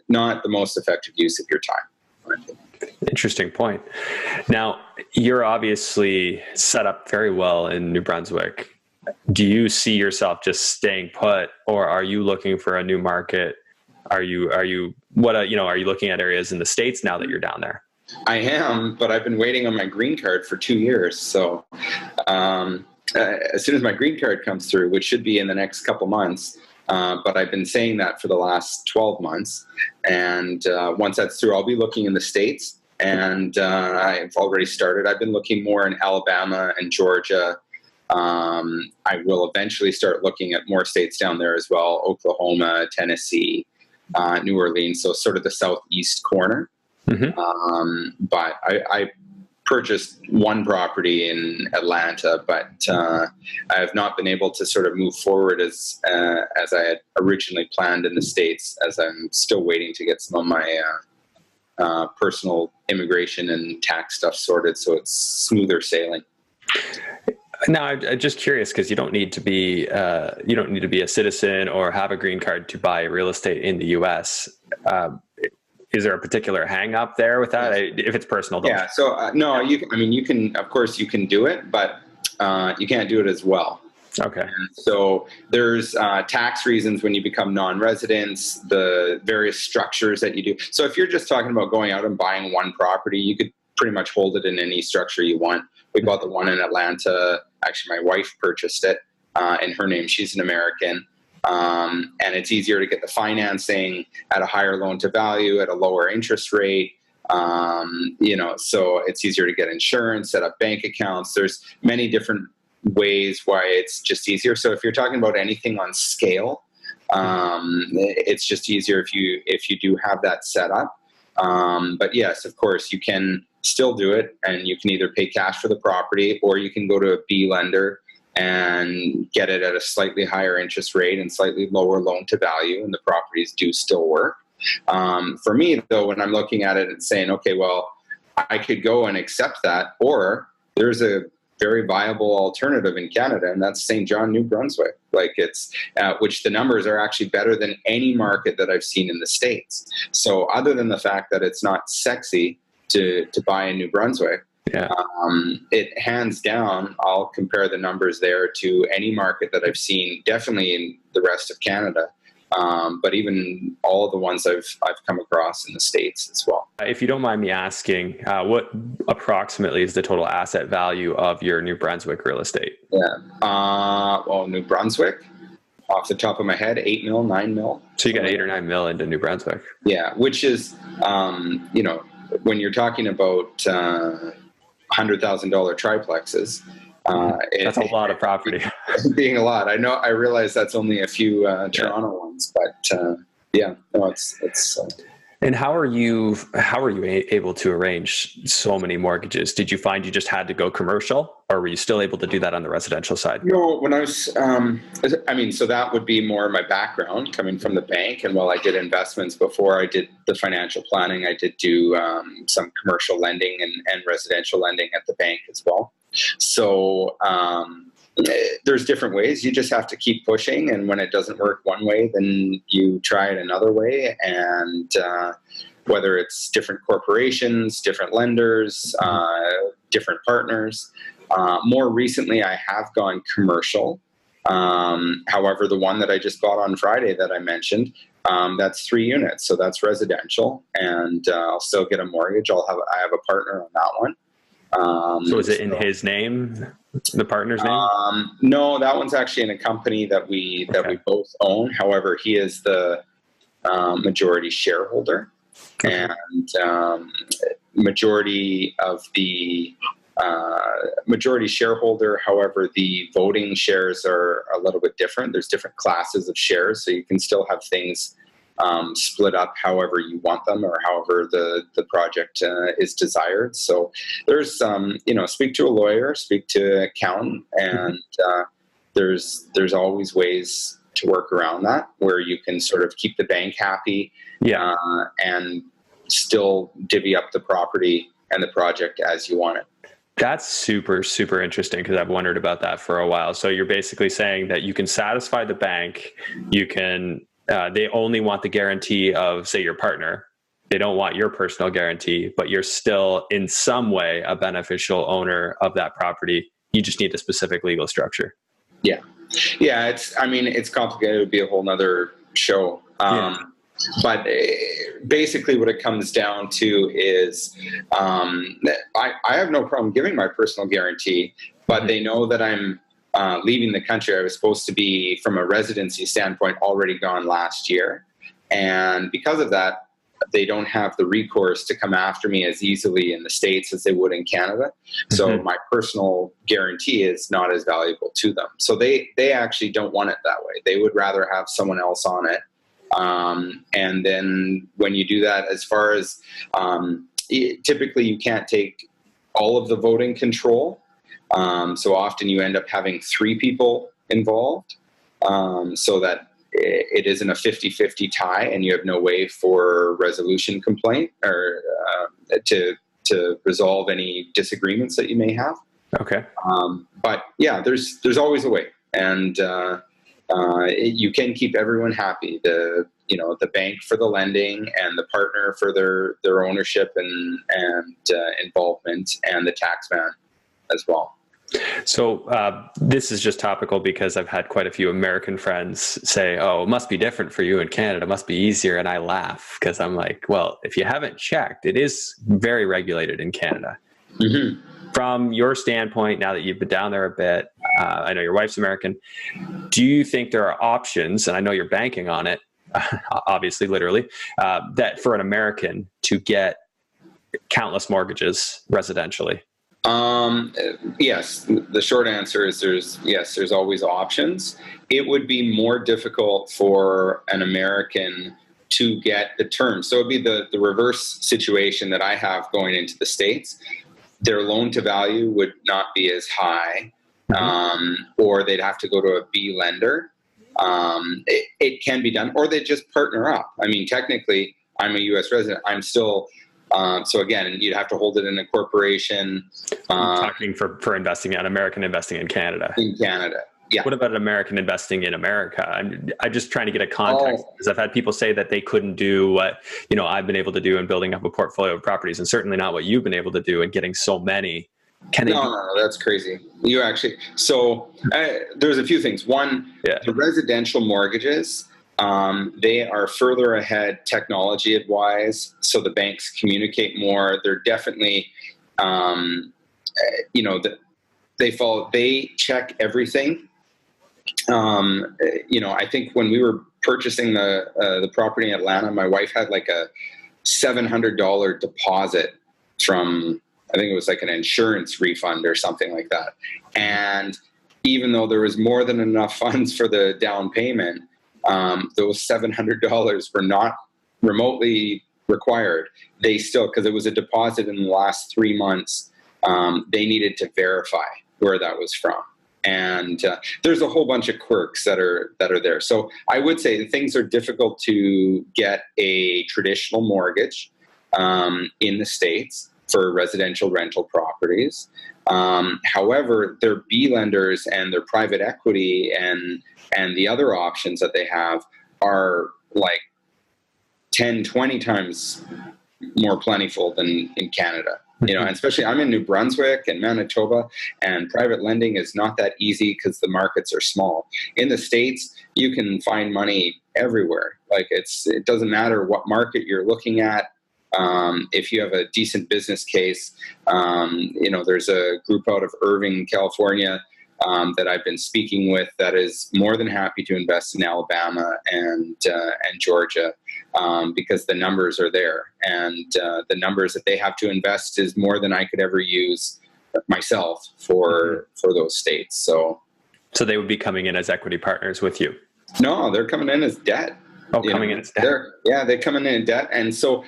not the most effective use of your time. Interesting point. Now, you're obviously set up very well in New Brunswick. Do you see yourself just staying put, or are you looking for a new market? Are you looking at areas in the States now that you're down there? I am, but I've been waiting on my green card for 2 years. So as soon as my green card comes through, which should be in the next couple months, but I've been saying that for the last 12 months. And once that's through, I'll be looking in the States. And I've already started. I've been looking more in Alabama and Georgia. I will eventually start looking at more states down there as well, Oklahoma, Tennessee, New Orleans, so sort of the southeast corner. Mm-hmm. But I purchased one property in Atlanta, but I have not been able to sort of move forward as I had originally planned in the States, as I'm still waiting to get some of my personal immigration and tax stuff sorted, so it's smoother sailing. Now, I'm just curious because you don't need to be a citizen or have a green card to buy real estate in the U.S. Is there a particular hang up there with that? If it's personal, don't. Yeah. So no, you can, of course, you can do it, but you can't do it as well. Okay. And so there's tax reasons when you become non-residents, the various structures that you do. So if you're just talking about going out and buying one property, you could pretty much hold it in any structure you want. We bought the one in Atlanta. Actually, my wife purchased it in her name. She's an American. And it's easier to get the financing at a higher loan to value at a lower interest rate. So it's easier to get insurance, set up bank accounts. There's many different ways why it's just easier. So if you're talking about anything on scale, it's just easier if you do have that set up. But yes, of course, you can still do it, and you can either pay cash for the property, or you can go to a B lender and get it at a slightly higher interest rate and slightly lower loan to value, and the properties do still work. For me, though, when I'm looking at it and saying, okay, well, I could go and accept that, or there's a very viable alternative in Canada, and that's St. John, New Brunswick. Like it's, which the numbers are actually better than any market that I've seen in the States. So other than the fact that it's not sexy to buy in New Brunswick, it hands down, I'll compare the numbers there to any market that I've seen, definitely in the rest of Canada. But even all of the ones I've come across in the States as well. If you don't mind me asking, what approximately is the total asset value of your New Brunswick real estate? Yeah. Well, New Brunswick, off the top of my head, 8 mil, 9 mil. So you got 8 or 9 mil into New Brunswick. Yeah, which is, when you're talking about $100,000 triplexes, that's a lot of property. Being a lot. I realize that's only a few Toronto ones, but it's. And how are you able to arrange so many mortgages? Did you find you just had to go commercial, or were you still able to do that on the residential side? No, when I was, so that would be more my background coming from the bank. And while I did investments before I did the financial planning, I did do some commercial lending and residential lending at the bank as well. So there's different ways. You just have to keep pushing, and when it doesn't work one way, then you try it another way. And whether it's different corporations, different lenders, different partners. More recently, I have gone commercial. However, the one that I just bought on Friday that I mentioned, that's 3 units, so that's residential, and I'll still get a mortgage. I have a partner on that one. So is it in his name, the partner's name? No, that one's actually in a company that we both own. However, he is the majority shareholder, and majority of the majority shareholder. However, the voting shares are a little bit different. There's different classes of shares, so you can still have things split up however you want them or however the project is desired. So there's speak to a lawyer, speak to an accountant, and there's always ways to work around that where you can sort of keep the bank happy, and still divvy up the property and the project as you want it. That's super, super interesting because I've wondered about that for a while. So you're basically saying that you can satisfy the bank, you can they only want the guarantee of, say, your partner. They don't want your personal guarantee, but you're still in some way a beneficial owner of that property. You just need a specific legal structure. Yeah. It's complicated. It would be a whole nother show. But basically what it comes down to is I have no problem giving my personal guarantee, but they know that I'm leaving the country. I was supposed to be, from a residency standpoint, already gone last year. And because of that, they don't have the recourse to come after me as easily in the States as they would in Canada. So my personal guarantee is not as valuable to them. So they actually don't want it that way. They would rather have someone else on it. And then when you do that, as far as typically you can't take all of the voting control. So often you end up having 3 people involved, so that it isn't a 50-50 tie and you have no way for resolution complaint or to resolve any disagreements that you may have. Okay. But yeah, there's always a way. And you can keep everyone happy. The bank for the lending and the partner for their ownership and involvement, and the taxman as well. So this is just topical because I've had quite a few American friends say, "Oh, it must be different for you in Canada. It must be easier." And I laugh because I'm like, well, if you haven't checked, it is very regulated in Canada. Mm-hmm. From your standpoint, now that you've been down there a bit, I know your wife's American. Do you think there are options, and I know you're banking on it, obviously, literally, that for an American to get countless mortgages residentially? Yes. The short answer is there's always options. It would be more difficult for an American to get the terms. So it'd be the reverse situation that I have going into the States. Their loan to value would not be as high, or they'd have to go to a B lender. It can be done, or they just partner up. I mean, technically, I'm a U.S. resident. I'm still, so again, you'd have to hold it in a corporation. Talking for investing, an American investing in Canada. In Canada, yeah. What about an American investing in America? I'm just trying to get a context, because I've had people say that they couldn't do what I've been able to do in building up a portfolio of properties, and certainly not what you've been able to do in getting so many. No, that's crazy. You actually, so there's a few things. One, the residential mortgages, they are further ahead technology-wise, so the banks communicate more. They're definitely, they check everything. I think when we were purchasing the property in Atlanta, my wife had like a $700 deposit from, I think it was like an insurance refund or something like that. And even though there was more than enough funds for the down payment, those $700 were not remotely required. They still, because it was a deposit in the last 3 months, they needed to verify where that was from. And there's a whole bunch of quirks that are there. So I would say things are difficult to get a traditional mortgage in the States for residential rental properties. However, their B lenders and their private equity and the other options that they have are like 10, 20 times more plentiful than in Canada. And especially I'm in New Brunswick and Manitoba, and private lending is not that easy because the markets are small. In the States, you can find money everywhere. Like it doesn't matter what market you're looking at. If you have a decent business case, there's a group out of Irving, California, that I've been speaking with that is more than happy to invest in Alabama and Georgia, because the numbers are there, and the numbers that they have to invest is more than I could ever use myself for those states. So they would be coming in as equity partners with you? No, they're coming in as debt. Oh, coming in as debt. They're coming in debt. And so,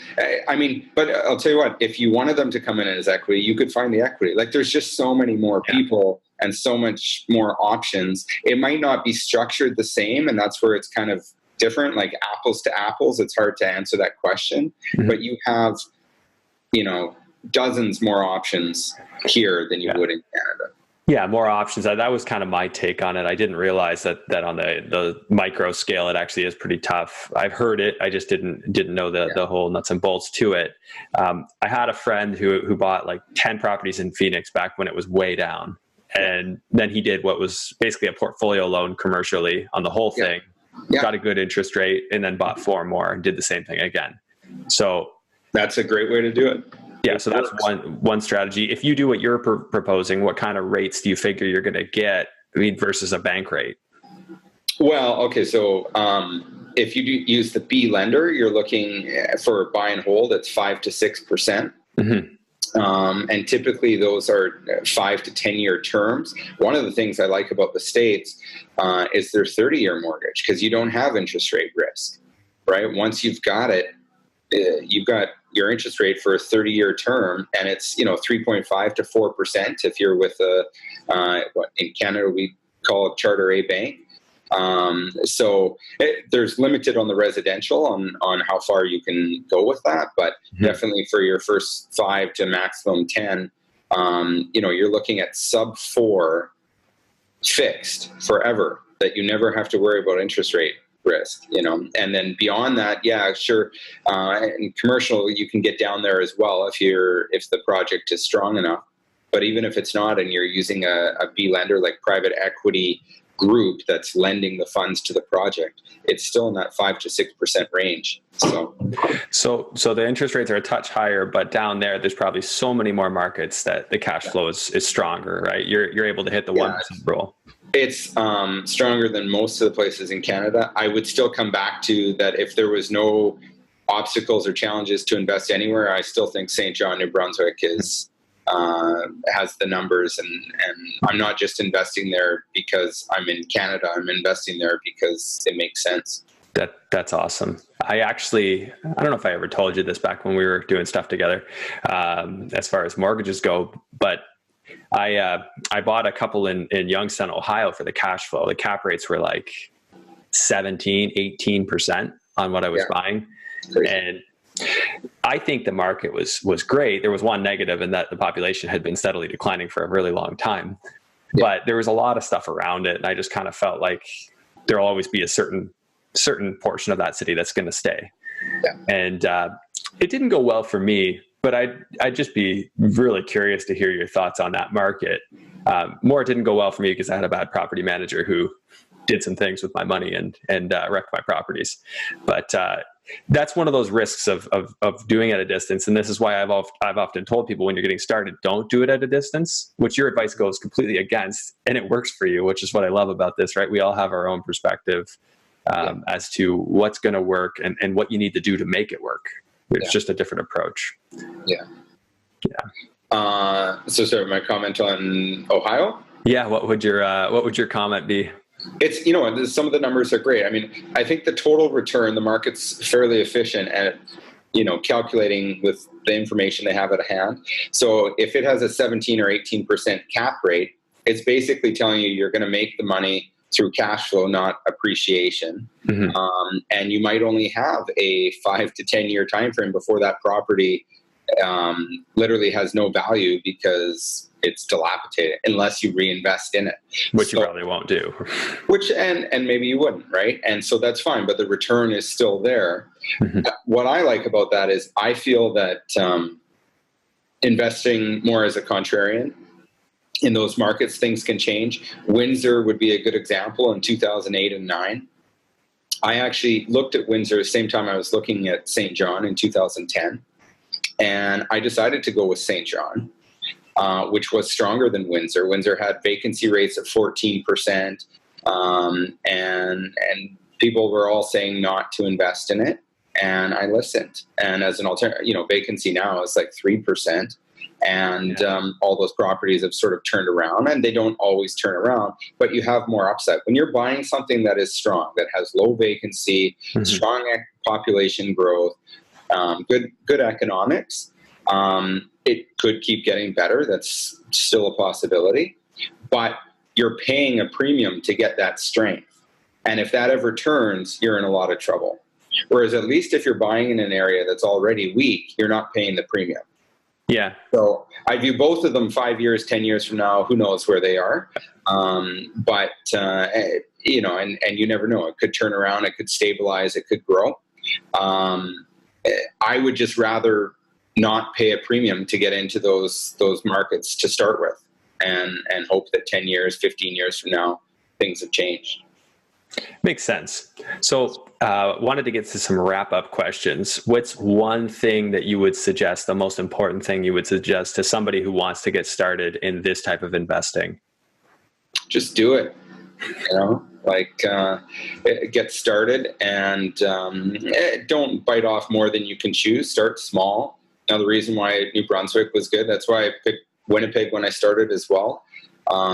but I'll tell you what, if you wanted them to come in as equity, you could find the equity. Like, there's just so many more people and so much more options. It might not be structured the same, and that's where it's kind of different, like apples to apples. It's hard to answer that question, but you have, dozens more options here than you would in Canada. Yeah, more options. That was kind of my take on it. I didn't realize that on the micro scale, it actually is pretty tough. I've heard it. I just didn't know the whole nuts and bolts to it. I had a friend who bought like 10 properties in Phoenix back when it was way down. And then he did what was basically a portfolio loan commercially on the whole thing, got a good interest rate, and then bought 4 more and did the same thing again. So that's a great way to do it. Yeah, so that's one strategy. If you do what you're proposing, what kind of rates do you figure you're going to get, versus a bank rate? Well, okay, so if you do use the B lender, you're looking for buy and hold, it's 5 to 6%. And typically those are 5 to 10 year terms. One of the things I like about the States is their 30-year mortgage, because you don't have interest rate risk, right? Once you've got it, you've got your interest rate for a 30-year term, and it's 3.5 to 4% if you're with what in Canada we call a Charter A bank. So there's limited on the residential on how far you can go with that, but definitely for your first 5 to maximum 10, you're looking at sub 4 fixed forever, that you never have to worry about interest rate risk, and then beyond that, sure. In commercial, you can get down there as well if the project is strong enough. But even if it's not, and you're using a B lender like private equity group that's lending the funds to the project, it's still in that 5 to 6% range. So the interest rates are a touch higher, but down there's probably so many more markets that the cash flow is stronger, right? You're able to hit the 1% rule. It's stronger than most of the places in Canada. I would still come back to that if there was no obstacles or challenges to invest anywhere, I still think St. John, New Brunswick has the numbers, and I'm not just investing there because I'm in Canada. I'm investing there because it makes sense. That's awesome. I don't know if I ever told you this back when we were doing stuff together, as far as mortgages go, but I bought a couple in Youngstown, Ohio for the cash flow. The cap rates were like 17, 18% on what I was buying. Crazy. And I think the market was great. There was one negative in that the population had been steadily declining for a really long time, but there was a lot of stuff around it. And I just kind of felt like there'll always be a certain portion of that city that's going to stay. Yeah. And it didn't go well for me. But I'd just be really curious to hear your thoughts on that market. More, it didn't go well for me because I had a bad property manager who did some things with my money and wrecked my properties. But that's one of those risks of doing at a distance. And this is why I've often told people, when you're getting started, don't do it at a distance, which your advice goes completely against, and it works for you, which is what I love about this, right? We all have our own perspective as to what's going to work and what you need to do to make it work. It's just a different approach. Yeah. So sorry, my comment on Ohio? Yeah. What would your comment be? It's, some of the numbers are great. I mean, I think the total return, the market's fairly efficient at, calculating with the information they have at hand. So if it has a 17 or 18% cap rate, it's basically telling you you're going to make the money through cash flow, not appreciation. And you might only have a 5 to 10 year time frame before that property literally has no value because it's dilapidated, unless you reinvest in it, which you probably won't do. And maybe you wouldn't, right? And so that's fine, but the return is still there. What I like about that is I feel that investing more as a contrarian in those markets, things can change. Windsor would be a good example in 2008 and 9. I actually looked at Windsor the same time I was looking at St. John in 2010. And I decided to go with St. John, which was stronger than Windsor. Windsor had vacancy rates of 14%, and people were all saying not to invest in it. And I listened. And as an alternative, vacancy now is like 3%. And all those properties have sort of turned around, and they don't always turn around, but you have more upside. When you're buying something that is strong, that has low vacancy, strong population growth, good economics, it could keep getting better. That's still a possibility. But you're paying a premium to get that strength. And if that ever turns, you're in a lot of trouble. Whereas at least if you're buying in an area that's already weak, you're not paying the premium. Yeah. So I view both of them 5 years, 10 years from now, who knows where they are. But you never know. It could turn around. It could stabilize. It could grow. I would just rather not pay a premium to get into those markets to start with, and hope that 10 years, 15 years from now, things have changed. Makes sense. So wanted to get to some wrap-up questions. What's one thing that you would suggest, the most important thing you would suggest to somebody who wants to get started in this type of investing? Just do it. Get started, and don't bite off more than you can chew. Start small. Now, the reason why New Brunswick was good, that's why I picked Winnipeg when I started as well.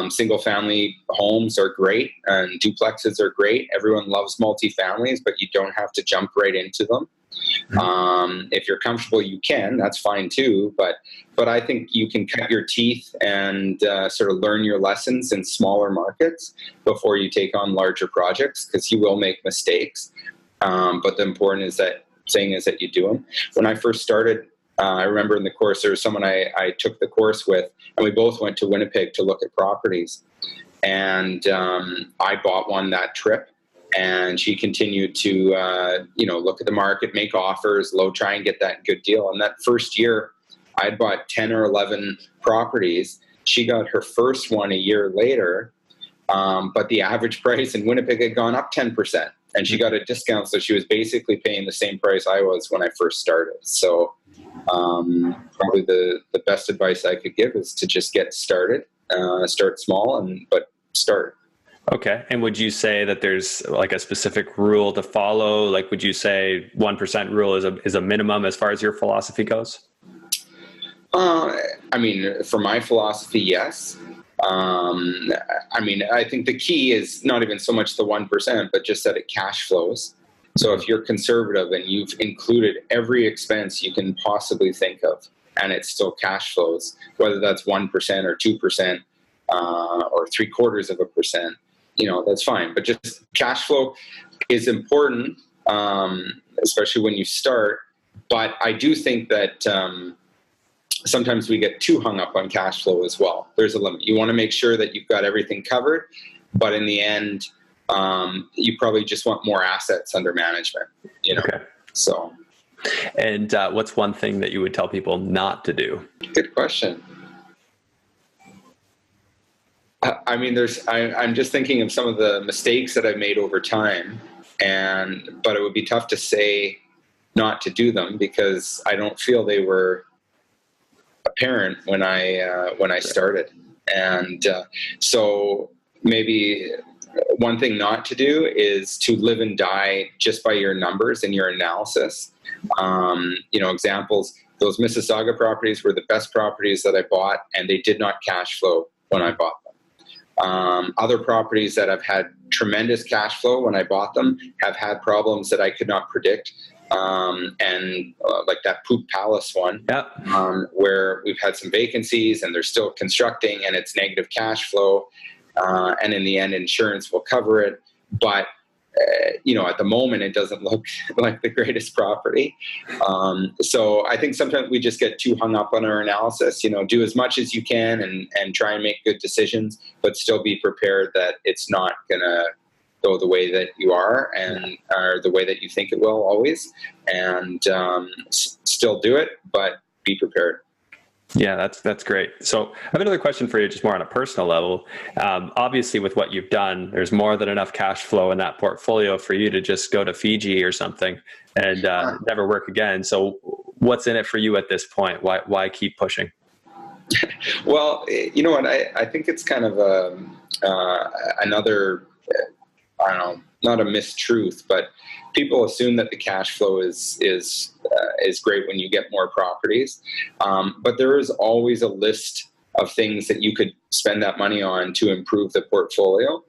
Single family homes are great, and duplexes are great. Everyone loves multifamilies, but you don't have to jump right into them. If you're comfortable, you can. That's fine too. But I think you can cut your teeth and sort of learn your lessons in smaller markets before you take on larger projects, because you will make mistakes. But the important thing is that you do them. When I first started, I remember in the course, there was someone I took the course with, and we both went to Winnipeg to look at properties. And I bought one that trip, and she continued to look at the market, make offers, try and get that good deal. And that first year, I bought 10 or 11 properties. She got her first one a year later, but the average price in Winnipeg had gone up 10%, and she got a discount. So she was basically paying the same price I was when I first started. So probably the best advice I could give is to just get started, start small, but start. Okay. And would you say that there's like a specific rule to follow? Like, would you say 1% rule is a minimum as far as your philosophy goes? For my philosophy, yes. I think the key is not even so much the 1%, but just that it cash flows. So if you're conservative and you've included every expense you can possibly think of, and it still cash flows, whether that's 1% or 2%, or 0.75%, that's fine. But just cash flow is important, especially when you start. But I do think that sometimes we get too hung up on cash flow as well. There's a limit. You want to make sure that you've got everything covered, but in the end, you probably just want more assets under management, Okay. So. And what's one thing that you would tell people not to do? Good question. I'm just thinking of some of the mistakes that I've made over time, but it would be tough to say not to do them because I don't feel they were apparent when I started. And so maybe one thing not to do is to live and die just by your numbers and your analysis. Examples, those Mississauga properties were the best properties that I bought, and they did not cash flow when I bought them. Other properties that have had tremendous cash flow when I bought them have had problems that I could not predict. Like that Poop Palace one, where we've had some vacancies and they're still constructing and it's negative cash flow. And in the end, insurance will cover it. But, at the moment, it doesn't look like the greatest property. So I think sometimes we just get too hung up on our analysis, do as much as you can and try and make good decisions, but still be prepared that it's not going to go the way that you are or the way that you think it will always. And still do it, but be prepared. Yeah, that's great. So I have another question for you, just more on a personal level. Obviously, with what you've done, there's more than enough cash flow in that portfolio for you to just go to Fiji or something and never work again. So what's in it for you at this point? Why keep pushing? Well, you know what? I think it's kind of another, I don't know, not a mistruth, but people assume that the cash flow is great when you get more properties. But there is always a list of things that you could spend that money on to improve the portfolio,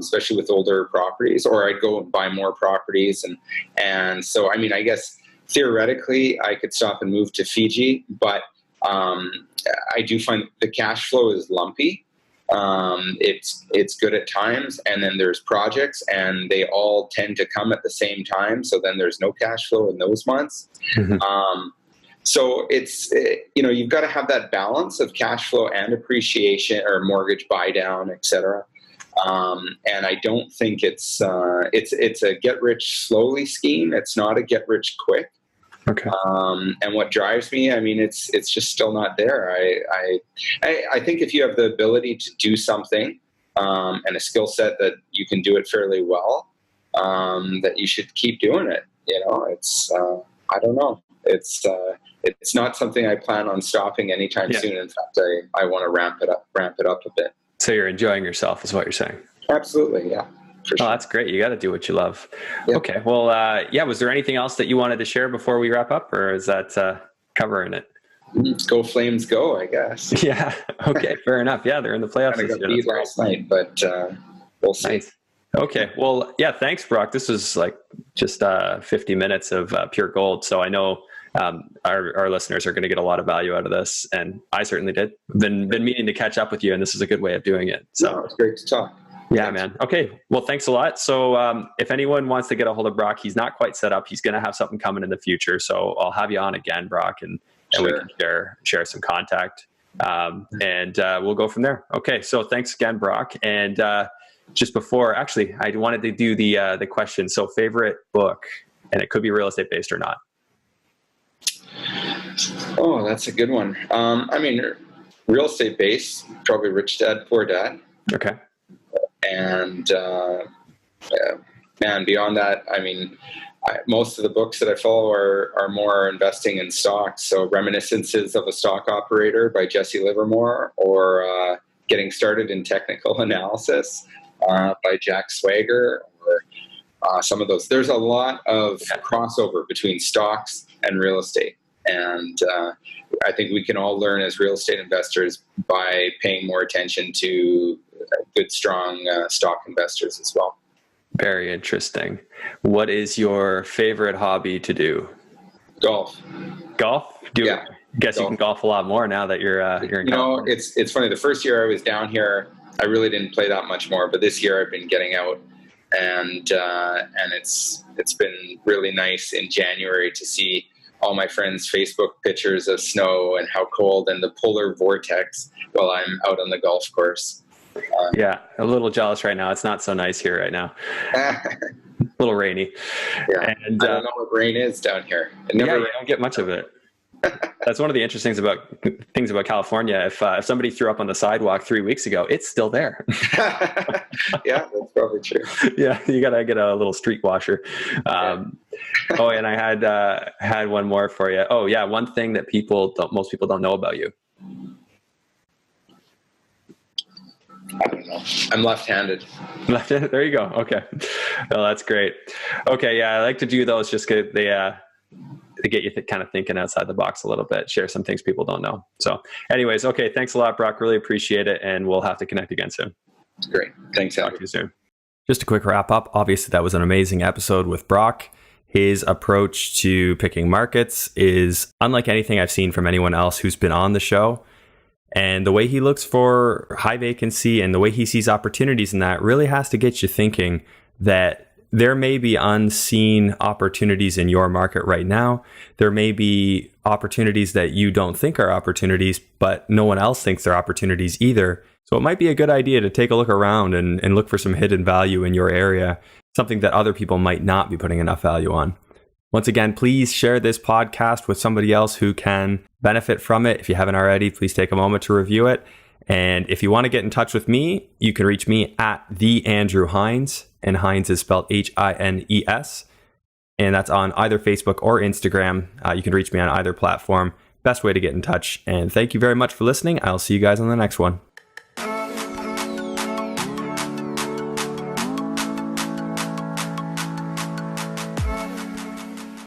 especially with older properties. Or I'd go and buy more properties, and so I mean, I guess theoretically I could stop and move to Fiji, but I do find the cash flow is lumpy. It's good at times, and then there's projects, and they all tend to come at the same time. So then there's no cash flow in those months. So it's, you've got to have that balance of cash flow and appreciation or mortgage buy down, et cetera. And I don't think it's a get rich slowly scheme. It's not a get rich quick. Okay. And what drives me, I mean, it's just still not there. I think if you have the ability to do something, and a skill set that you can do it fairly well, that you should keep doing it. It's, I don't know. It's not something I plan on stopping anytime soon. In fact, I want to ramp it up a bit. So you're enjoying yourself is what you're saying? Absolutely. Yeah. Oh, that's great. You got to do what you love. Yep. Okay. Well, was there anything else that you wanted to share before we wrap up, or is that covering it? Go Flames go, I guess. Yeah. Okay. Fair enough. Yeah. They're in the playoffs this year. I got beat last night, but we'll see. Nice. Okay. Well, yeah, thanks, Brock. This was like just 50 minutes of pure gold. So I know our listeners are going to get a lot of value out of this, and I certainly did. Been meaning to catch up with you, and this is a good way of doing it. So it's great to talk. Yeah, man. Okay. Well, thanks a lot. So if anyone wants to get a hold of Brock, he's not quite set up. He's going to have something coming in the future. So I'll have you on again, Brock, and we can share some contact. And we'll go from there. Okay. So thanks again, Brock. And just before, actually, I wanted to do the question. So favorite book, and it could be real estate based or not. Oh, that's a good one. I mean, real estate based, probably Rich Dad, Poor Dad. Okay. And man, beyond that, I mean, most of the books that I follow are more investing in stocks. So Reminiscences of a Stock Operator by Jesse Livermore, or Getting Started in Technical Analysis by Jack Swagger, or some of those. There's a lot of crossover between stocks and real estate. And I think we can all learn as real estate investors by paying more attention to good, strong stock investors as well. Very interesting. What is your favorite hobby to do? Golf. Golf? Guess golf. You can golf a lot more now that you're in California. It's funny. The first year I was down here, I really didn't play that much more. But this year I've been getting out, and it's been really nice in January to see all my friends' Facebook pictures of snow and how cold, and the polar vortex while I'm out on the golf course. Yeah, a little jealous right now. It's not so nice here right now. A little rainy. Yeah, and I don't know what rain is down here. You don't get much of it. That's one of the interesting things about California. If somebody threw up on the sidewalk 3 weeks ago, it's still there. Yeah, that's probably true. Yeah, you gotta get a little street washer. Oh, and I had one more for you. Oh, yeah, one thing that most people don't know about you. I don't know. I'm left-handed. Left-handed. There you go. Okay. Well, that's great. Okay, yeah, I like to do those just because they get you kind of thinking outside the box a little bit, share some things people don't know. So anyways, okay, thanks a lot, Brock. Really appreciate it, and we'll have to connect again soon. Great. Thanks. Talk to you soon. Just a quick wrap up. Obviously, that was an amazing episode with Brock. His approach to picking markets is unlike anything I've seen from anyone else who's been on the show. And the way he looks for high vacancy and the way he sees opportunities in that really has to get you thinking that there may be unseen opportunities in your market right now. There may be opportunities that you don't think are opportunities, but no one else thinks they're opportunities either. So it might be a good idea to take a look around and look for some hidden value in your area, something that other people might not be putting enough value on. Once again, please share this podcast with somebody else who can benefit from it. If you haven't already, please take a moment to review it. And if you want to get in touch with me, you can reach me at the Andrew Hines, and Hines is spelled Hines. and that's on either Facebook or Instagram. You can reach me on either platform. Best way to get in touch. And thank you very much for listening. I'll see you guys on the next one.